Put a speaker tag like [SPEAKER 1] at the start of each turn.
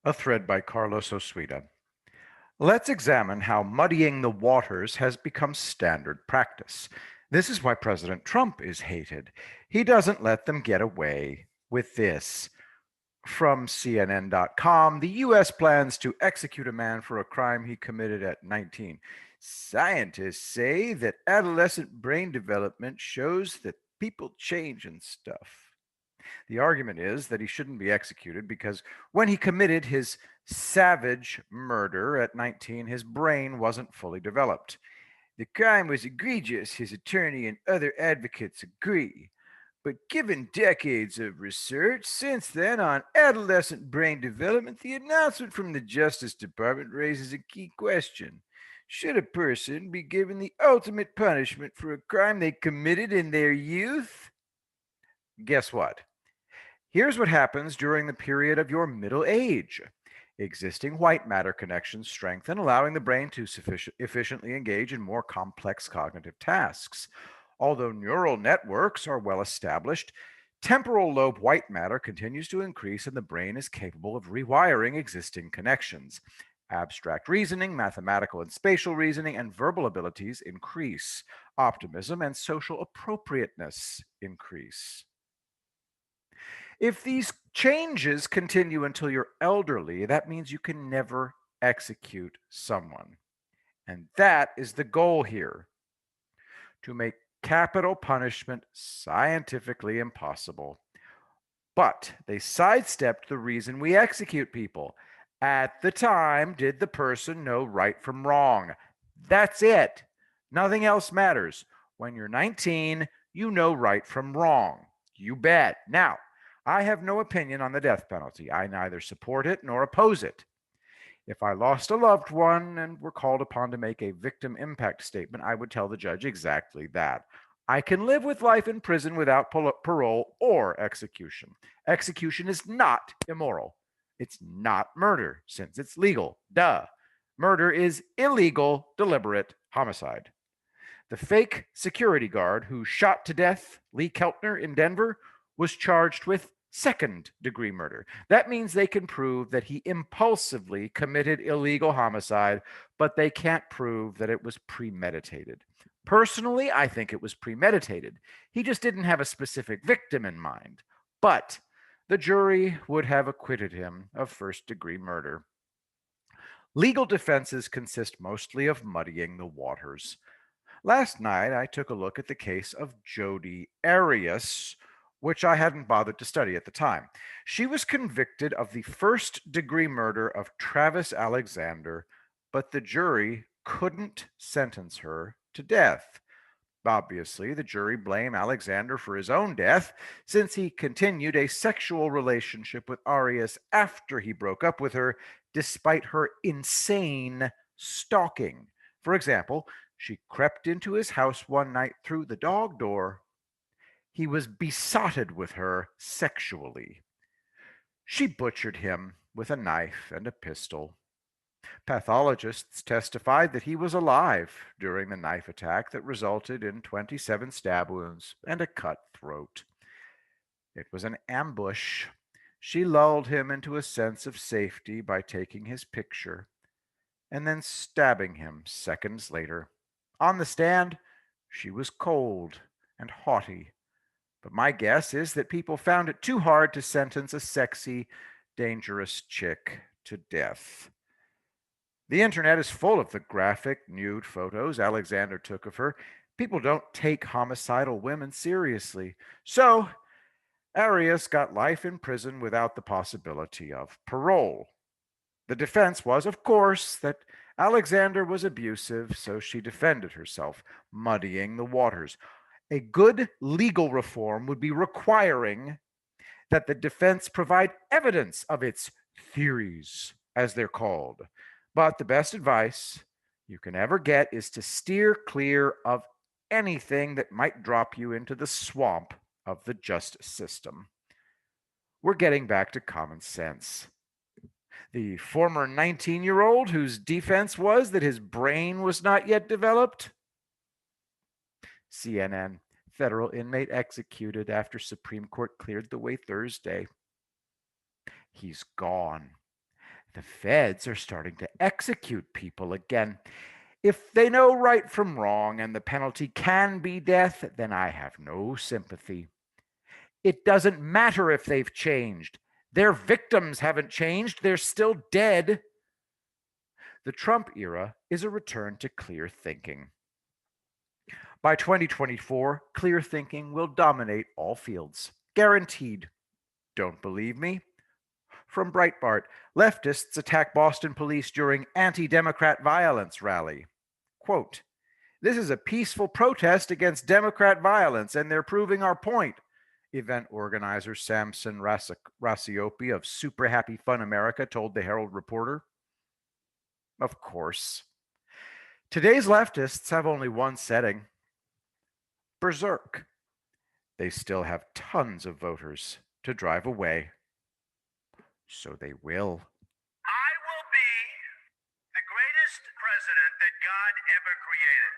[SPEAKER 1] A thread by Carlos Osuita. Let's examine how muddying the waters has become standard practice. This is why President Trump is hated. He doesn't let them get away with this. From CNN.com, the U.S. plans to execute a man for a crime he committed at 19. Scientists say that adolescent brain development shows that people change and stuff. The argument is that he shouldn't be executed because when he committed his savage murder at 19, his brain wasn't fully developed. The crime was egregious, his attorney and other advocates agree. But given decades of research since then on adolescent brain development, the announcement from the Justice Department raises a key question. Should a person be given the ultimate punishment for a crime they committed in their youth? Guess what? Here's what happens during the period of your middle age. Existing white matter connections strengthen, allowing the brain to efficiently engage in more complex cognitive tasks. Although neural networks are well established, temporal lobe white matter continues to increase and the brain is capable of rewiring existing connections. Abstract reasoning, mathematical and spatial reasoning, and verbal abilities increase. Optimism and social appropriateness increase. If these changes continue until you're elderly, that means you can never execute someone. And that is the goal here, to make capital punishment scientifically impossible. But they sidestepped the reason we execute people. At the time, did the person know right from wrong? That's it. Nothing else matters. When you're 19, you know right from wrong. You bet. Now, I have no opinion on the death penalty. I neither support it nor oppose it. If I lost a loved one and were called upon to make a victim impact statement, I would tell the judge exactly that. I can live with life in prison without parole or execution. Execution is not immoral. It's not murder, since it's legal. Duh. Murder is illegal, deliberate homicide. The fake security guard who shot to death Lee Keltner in Denver was charged with second-degree murder. That means they can prove that he impulsively committed illegal homicide, but they can't prove that it was premeditated. Personally, I think it was premeditated. He just didn't have a specific victim in mind. But the jury would have acquitted him of first-degree murder. Legal defenses consist mostly of muddying the waters. Last night, I took a look at the case of Jodi Arias, which I hadn't bothered to study at the time. She was convicted of the first degree murder of Travis Alexander, but the jury couldn't sentence her to death. Obviously, the jury blamed Alexander for his own death, since he continued a sexual relationship with Arias after he broke up with her, despite her insane stalking. For example, she crept into his house one night through the dog door. He was besotted with her sexually. She butchered him with a knife and a pistol. Pathologists testified that he was alive during the knife attack that resulted in 27 stab wounds and a cut throat. It was an ambush. She lulled him into a sense of safety by taking his picture and then stabbing him seconds later. On the stand, she was cold and haughty, but my guess is that people found it too hard to sentence a sexy, dangerous chick to death. The internet is full of the graphic, nude photos Alexander took of her. People don't take homicidal women seriously. So, Arias got life in prison without the possibility of parole. The defense was, of course, that Alexander was abusive, so she defended herself, muddying the waters. A good legal reform would be requiring that the defense provide evidence of its theories, as they're called. But the best advice you can ever get is to steer clear of anything that might drop you into the swamp of the justice system. We're getting back to common sense. The former 19-year-old whose defense was that his brain was not yet developed? CNN. Federal inmate executed after Supreme Court cleared the way Thursday. He's gone. The feds are starting to execute people again. If they know right from wrong and the penalty can be death, then I have no sympathy. It doesn't matter if they've changed. Their victims haven't changed. They're still dead. The Trump era is a return to clear thinking. By 2024, clear thinking will dominate all fields. Guaranteed. Don't believe me? From Breitbart, leftists attack Boston police during anti-Democrat violence rally. Quote, "This is a peaceful protest against Democrat violence, and they're proving our point," event organizer Samson Rasiopi of Super Happy Fun America told the Herald Reporter. Of course. Today's leftists have only one setting: Berserk. They still have tons of voters to drive away. So they will.
[SPEAKER 2] I will be the greatest president that God ever created.